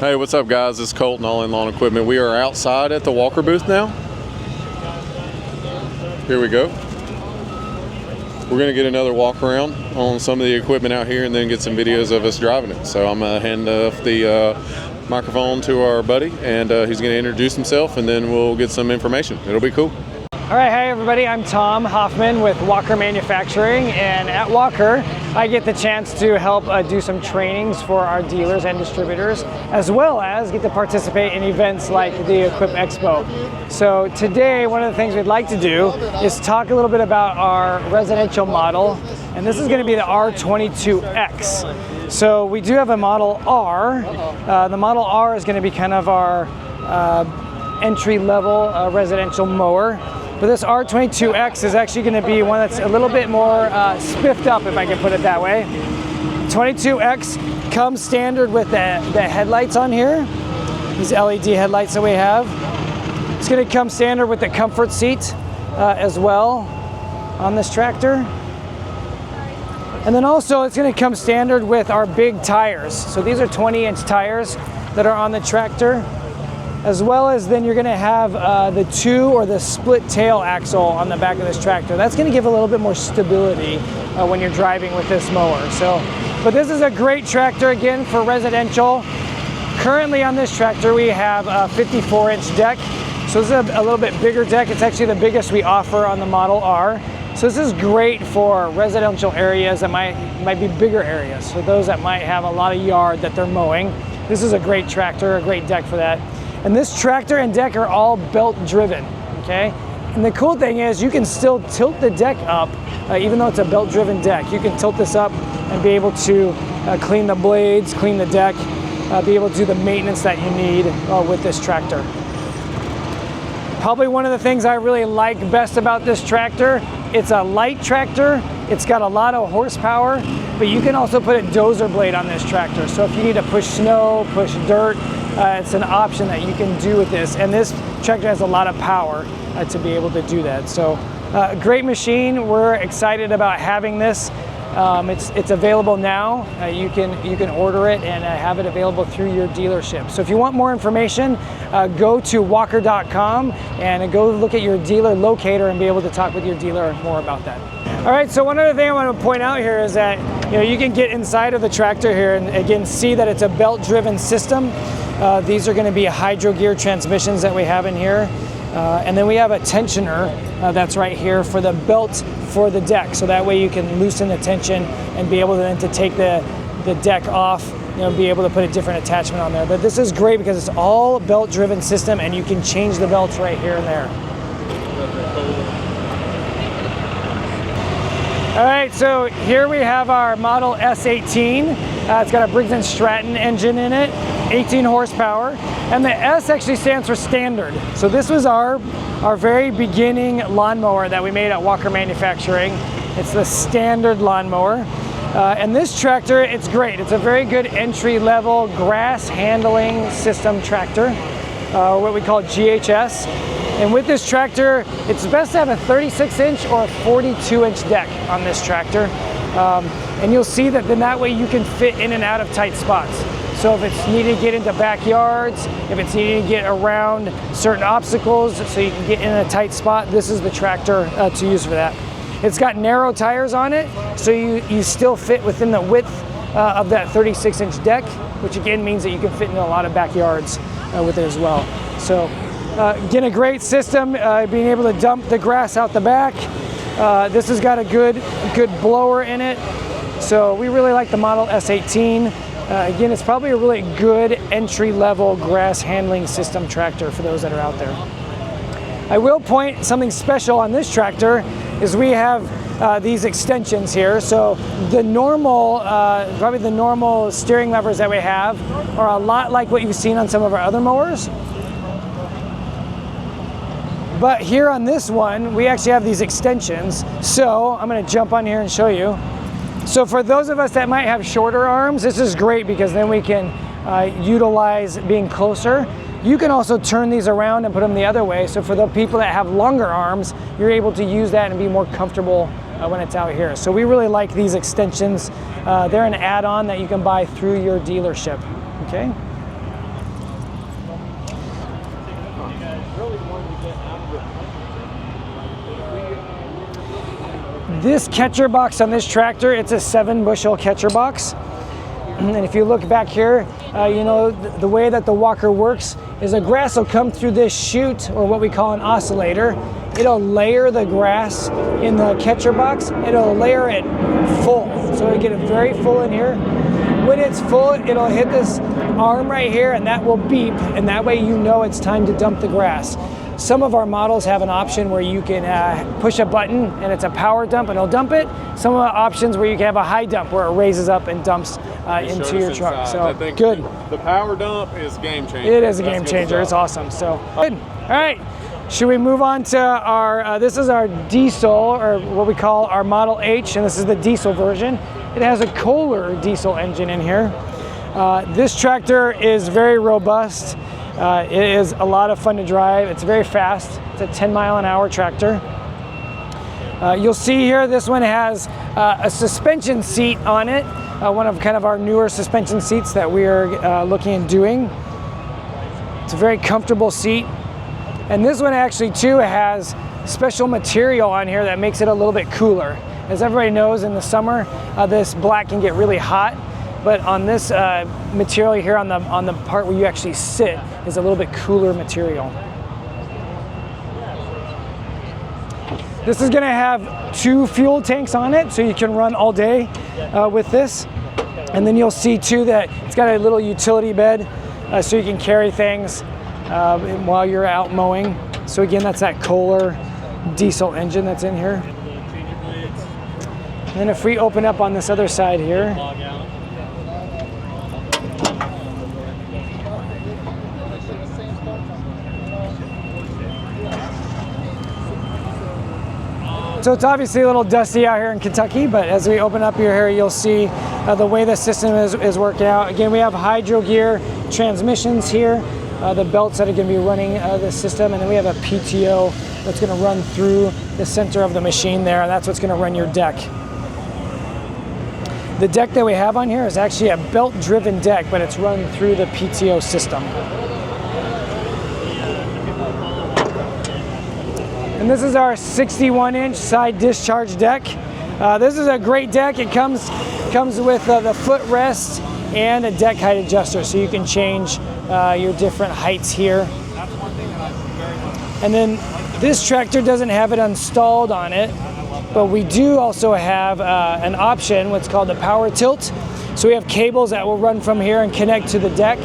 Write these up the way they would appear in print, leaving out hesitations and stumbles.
Hey, what's up guys? It's Colton, All In Lawn Equipment. We are outside at the Walker booth now. Here we go. We're gonna get another walk around on some of the equipment out here and then get some videos of us driving it. So I'm gonna hand off the microphone to our buddy and he's gonna introduce himself and then we'll get some information. It'll be cool. All right, hey everybody, I'm Tom Hoffman with Walker Manufacturing, and at Walker, I get the chance to help do some trainings for our dealers and distributors, as well as get to participate in events like the Equip Expo. So today, one of the things we'd like to do is talk a little bit about our residential model, and this is gonna be the R22X. So we do have a Model R. The Model R is gonna be kind of our entry-level residential mower. But this R22X is actually going to be one that's a little bit more spiffed up, if I can put it that way. 22X comes standard with the headlights on here, these LED headlights that we have. It's going to come standard with the comfort seat as well on this tractor. And then also it's going to come standard with our big tires. So these are 20-inch tires that are on the tractor. As well as then you're going to have the the split tail axle on the back of this tractor. That's going to give a little bit more stability when you're driving with this mower. But this is a great tractor again for residential. Currently on this tractor we have a 54-inch deck. So this is a little bit bigger deck. It's actually the biggest we offer on the Model R. So this is great for residential areas that might be bigger areas. So those that might have a lot of yard that they're mowing. This is a great tractor, a great deck for that. And this tractor and deck are all belt driven, okay? And the cool thing is you can still tilt the deck up, even though it's a belt driven deck. You can tilt this up and be able to clean the blades, clean the deck, be able to do the maintenance that you need with this tractor. Probably one of the things I really like best about this tractor, it's a light tractor, it's got a lot of horsepower, but you can also put a dozer blade on this tractor. So if you need to push snow, push dirt, it's an option that you can do with this. And this tractor has a lot of power to be able to do that. So great machine. We're excited about having this. It's available now. You can order it and have it available through your dealership. So if you want more information, go to walker.com and go look at your dealer locator and be able to talk with your dealer more about that. All right, so one other thing I want to point out here is that you can get inside of the tractor here and again see that it's a belt-driven system. These are going to be hydro gear transmissions that we have in here. And then we have a tensioner that's right here for the belt for the deck. So that way you can loosen the tension and be able to then to take the deck off, be able to put a different attachment on there. But this is great because it's all belt driven system and you can change the belts right here and there. All right, so here we have our Model S18. It's got a Briggs & Stratton engine in it, 18 horsepower, and the S actually stands for standard. So this was our very beginning lawnmower that we made at Walker Manufacturing. It's the standard lawnmower. And this tractor, it's great. It's a very good entry-level grass handling system tractor, what we call GHS. And with this tractor, it's best to have a 36-inch or a 42-inch deck on this tractor. And you'll see that then that way you can fit in and out of tight spots. So if it's needed to get into backyards, if it's needed to get around certain obstacles so you can get in a tight spot, this is the tractor to use for that. It's got narrow tires on it, so you still fit within the width of that 36-inch deck, which again means that you can fit into a lot of backyards with it as well. So again, a great system, being able to dump the grass out the back. This has got a good blower in it. So we really like the Model S18. Again, it's probably a really good entry-level grass handling system tractor for those that are out there. I will point something special on this tractor is we have these extensions here. So the normal, probably the normal steering levers that we have are a lot like what you've seen on some of our other mowers. But here on this one, we actually have these extensions. So I'm gonna jump on here and show you. So for those of us that might have shorter arms, this is great because then we can utilize being closer. You can also turn these around and put them the other way. So for the people that have longer arms, you're able to use that and be more comfortable when it's out here. So we really like these extensions. They're an add-on that you can buy through your dealership, okay? This catcher box on this tractor, it's a 7-bushel catcher box. And if you look back here, you know, the way that the walker works is the grass will come through this chute, or what we call an oscillator. It'll layer the grass in the catcher box. It'll layer it full. So it'll get it very full in here. When it's full, it'll hit this arm right here, and that will beep, and that way you know it's time to dump the grass. Some of our models have an option where you can push a button and it's a power dump and it'll dump it. Some of the options where you can have a high dump where it raises up and dumps into your truck. So good. The power dump is game changer. It is a game changer. It's awesome. So good. All right. Should we move on to our, this is our diesel, or what we call our Model H, and this is the diesel version. It has a Kohler diesel engine in here. This tractor is very robust. It is a lot of fun to drive. It's very fast. It's a 10-mile-an-hour tractor. You'll see here this one has a suspension seat on it, one of kind of our newer suspension seats that we are looking at doing. It's a very comfortable seat. And this one actually too has special material on here that makes it a little bit cooler. As everybody knows, in the summer, this black can get really hot. But on this material here, on the part where you actually sit, is a little bit cooler material. This is going to have 2 fuel tanks on it, so you can run all day with this. And then you'll see too that it's got a little utility bed, so you can carry things while you're out mowing. So again, that's that Kohler diesel engine that's in here. And then if we open up on this other side here, so it's obviously a little dusty out here in Kentucky, but as we open up here, you'll see the way the system is working out. Again, we have hydro gear transmissions here, the belts that are going to be running the system, and then we have a PTO that's going to run through the center of the machine there, and that's what's going to run your deck. The deck that we have on here is actually a belt-driven deck, but it's run through the PTO system. And this is our 61-inch side discharge deck. This is a great deck. It comes with the footrest and a deck height adjuster, so you can change your different heights here. And then this tractor doesn't have it installed on it, but we do also have an option, what's called the power tilt. So we have cables that will run from here and connect to the deck,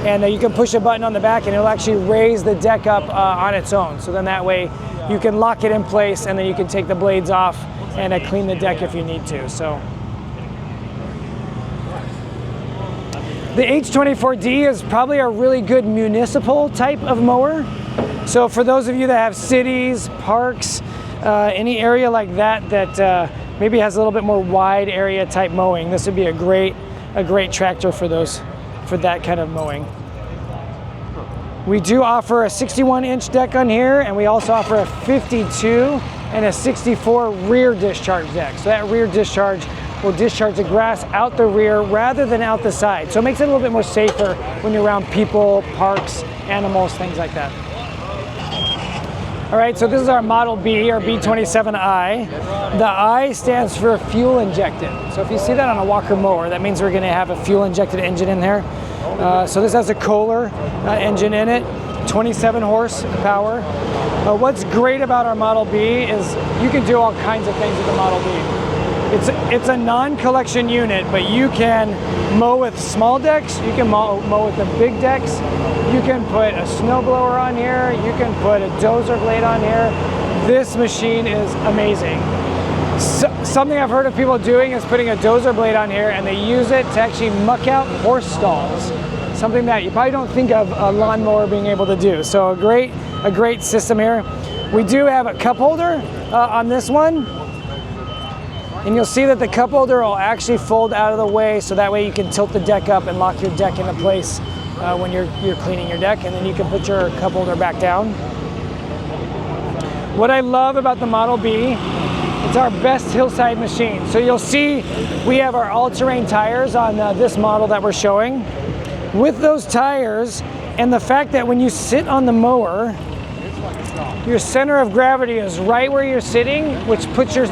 and you can push a button on the back and it'll actually raise the deck up on its own. So then that way you can lock it in place, and then you can take the blades off and clean the deck if you need to. So the H24D is probably a really good municipal type of mower. So for those of you that have cities, parks, any area like that maybe has a little bit more wide area type mowing, this would be a great tractor for that kind of mowing. We do offer a 61-inch deck on here, and we also offer a 52 and a 64 rear discharge deck. So that rear discharge will discharge the grass out the rear rather than out the side. So it makes it a little bit more safer when you're around people, parks, animals, things like that. All right, so this is our Model B, or B27i. The I stands for fuel injected. So if you see that on a walker mower, that means we're going to have a fuel injected engine in there. So this has a Kohler engine in it, 27 horsepower. What's great about our Model B is you can do all kinds of things with the Model B. It's a non-collection unit, but you can mow with small decks, you can mow with the big decks, you can put a snowblower on here, you can put a dozer blade on here. This machine is amazing. Something I've heard of people doing is putting a dozer blade on here, and they use it to actually muck out horse stalls. Something that you probably don't think of a lawnmower being able to do. So a great system here. We do have a cup holder on this one. And you'll see that the cup holder will actually fold out of the way, so that way you can tilt the deck up and lock your deck into place when you're cleaning your deck, and then you can put your cup holder back down. What I love about the Model B, it's our best hillside machine. So you'll see we have our all-terrain tires on this model that we're showing. with those tires and the fact that when you sit on the mower, your center of gravity is right where you're sitting, which puts your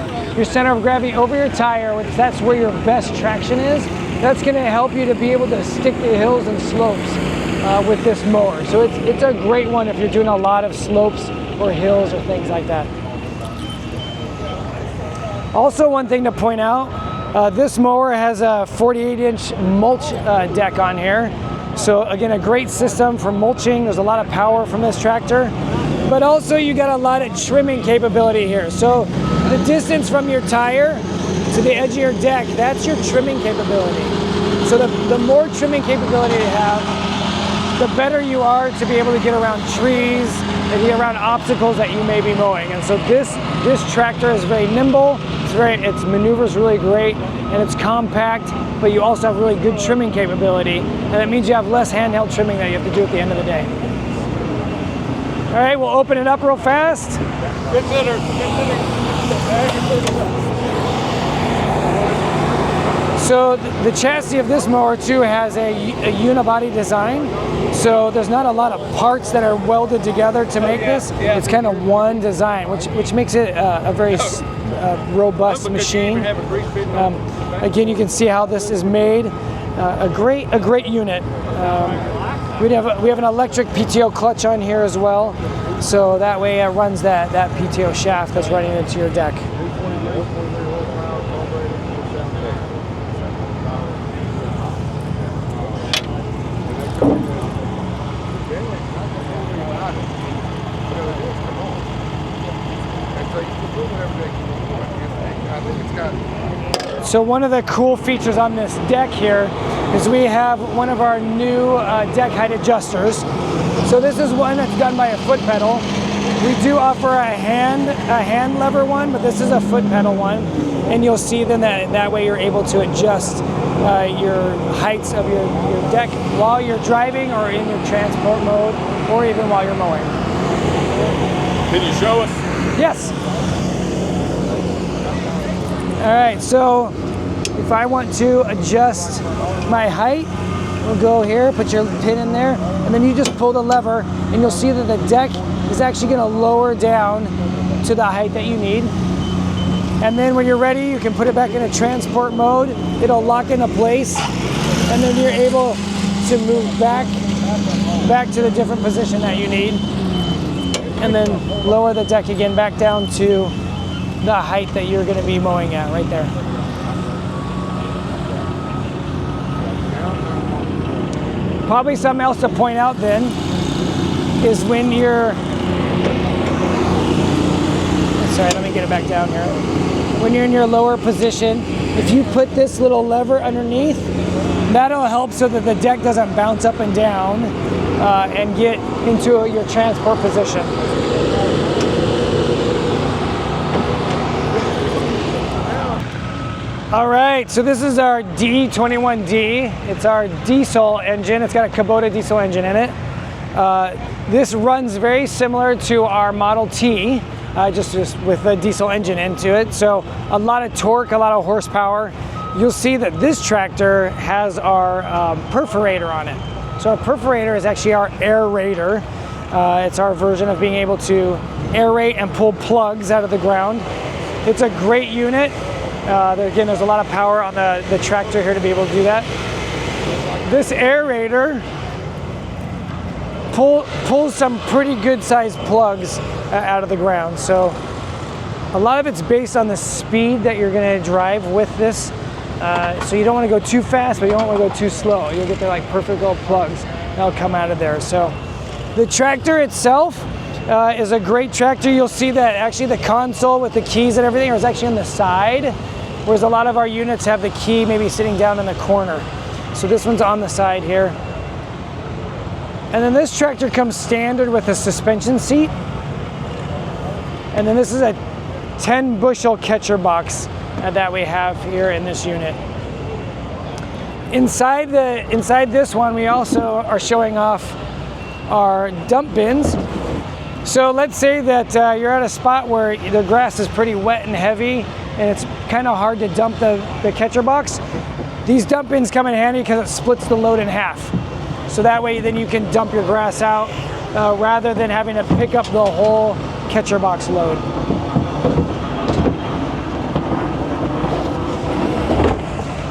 center of gravity over your tire, which that's where your best traction is. That's going to help you to be able to stick to hills and slopes with this mower. So it's a great one if you're doing a lot of slopes or hills or things like that. Also, one thing to point out, this mower has a 48-inch mulch deck on here. So again, a great system for mulching. There's a lot of power from this tractor, but also you got a lot of trimming capability here. So the distance from your tire to the edge of your deck, that's your trimming capability. So the more trimming capability you have, the better you are to be able to get around trees and get around obstacles that you may be mowing. And so this tractor is very nimble, its maneuvers really great, and it's compact, but you also have really good trimming capability, and that means you have less handheld trimming that you have to do at the end of the day. All right, we'll open it up real fast. So the chassis of this mower too has a unibody design. So there's not a lot of parts that are welded together to make this. It's kind of one design, which makes it a very robust machine. Again, you can see how this is made. A great unit. We have an electric PTO clutch on here as well, so that way it runs that PTO shaft that's running into your deck. So one of the cool features on this deck here is we have one of our new deck height adjusters. So this is one that's done by a foot pedal. We do offer a hand lever one, but this is a foot pedal one. And you'll see then that way you're able to adjust your heights of your deck while you're driving or in your transport mode, or even while you're mowing. Can you show us? Yes. All right, so if I want to adjust my height, we'll go here, put your pin in there, and then you just pull the lever, and you'll see that the deck is actually going to lower down to the height that you need. And then when you're ready, you can put it back in a transport mode. It'll lock into place, and then you're able to move back to the different position that you need, and then lower the deck again back down to the height that you're going to be mowing at right there. Probably something else to point out then is when you're, sorry, let me get it back down here. When you're in your lower position, if you put this little lever underneath, that'll help so that the deck doesn't bounce up and down and get into your transport position. All right, so this is our D21D. It's our diesel engine. It's got a Kubota diesel engine in it. This runs very similar to our Model T, just with a diesel engine into it. So a lot of torque, a lot of horsepower. You'll see that this tractor has our perforator on it. So our perforator is actually our aerator. It's our version of being able to aerate and pull plugs out of the ground. It's a great unit. Again, there's a lot of power on the tractor here to be able to do that. This aerator pulls some pretty good sized plugs out of the ground. So a lot of it's based on the speed that you're going to drive with this. So you don't want to go too fast, but you don't want to go too slow. You'll get the perfect little plugs that'll come out of there. So the tractor itself is a great tractor. You'll see that actually the console with the keys and everything is actually on the side, whereas a lot of our units have the key maybe sitting down in the corner. So this one's on the side here. And then this tractor comes standard with a suspension seat. And then this is a 10 bushel catcher box that we have here in this unit. Inside this one, we also are showing off our dump bins. So let's say that you're at a spot where the grass is pretty wet and heavy and it's kind of hard to dump the catcher box. These dump bins come in handy because it splits the load in half. So that way then you can dump your grass out rather than having to pick up the whole catcher box load.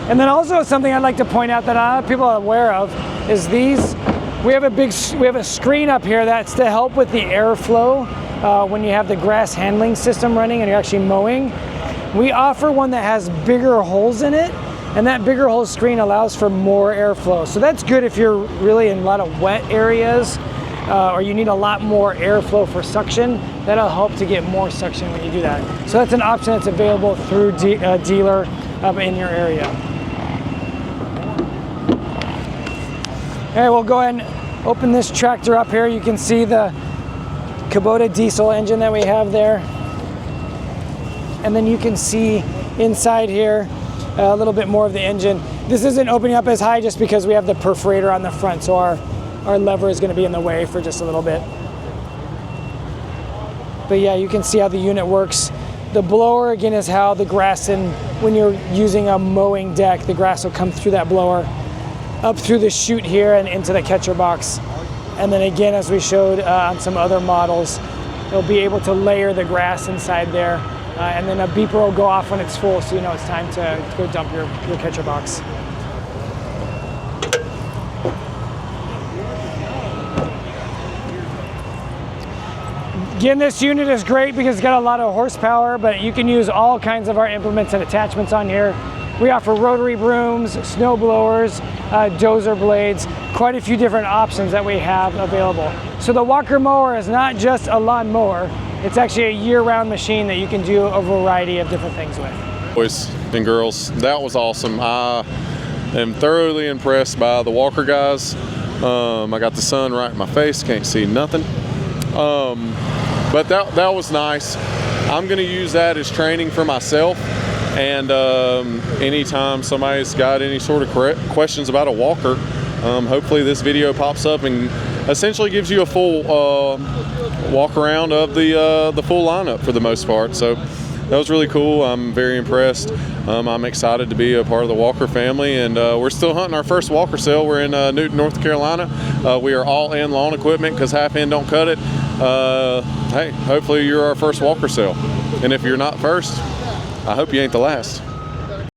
And then also something I'd like to point out that a lot of people are aware of is these. We have a screen up here that's to help with the airflow when you have the grass handling system running and you're actually mowing. We offer one that has bigger holes in it, and that bigger hole screen allows for more airflow. So that's good if you're really in a lot of wet areas or you need a lot more airflow for suction. That'll help to get more suction when you do that. So that's an option that's available through dealer in your area. All right, we'll go ahead and open this tractor up here. You can see the Kubota diesel engine that we have there. And then you can see inside here a little bit more of the engine. This isn't opening up as high just because we have the perforator on the front, so our lever is going to be in the way for just a little bit. But yeah, you can see how the unit works. The blower, again, is how the grass, when you're using a mowing deck, the grass will come through that blower, up through the chute here and into the catcher box. And then again, as we showed on some other models, it'll be able to layer the grass inside there. And then a beeper will go off when it's full, so you know it's time to go dump your catcher box. Again, this unit is great because it's got a lot of horsepower, but you can use all kinds of our implements and attachments on here. We offer rotary brooms, snow blowers, dozer blades, quite a few different options that we have available. So the Walker mower is not just a lawn mower, it's actually a year-round machine that you can do a variety of different things with. Boys and girls, that was awesome. I am thoroughly impressed by the Walker guys. I got the sun right in my face, can't see nothing. But that was nice. I'm gonna use that as training for myself. And anytime somebody's got any sort of questions about a walker, hopefully this video pops up and essentially gives you a full walk around of the full lineup for the most part. So that was really cool. I'm very impressed. I'm excited to be a part of the Walker family, and we're still hunting our first Walker sale. We're in Newton, North Carolina. We are all in lawn equipment because half in don't cut it. Hey, hopefully you're our first Walker sale. And if you're not first, I hope you ain't the last.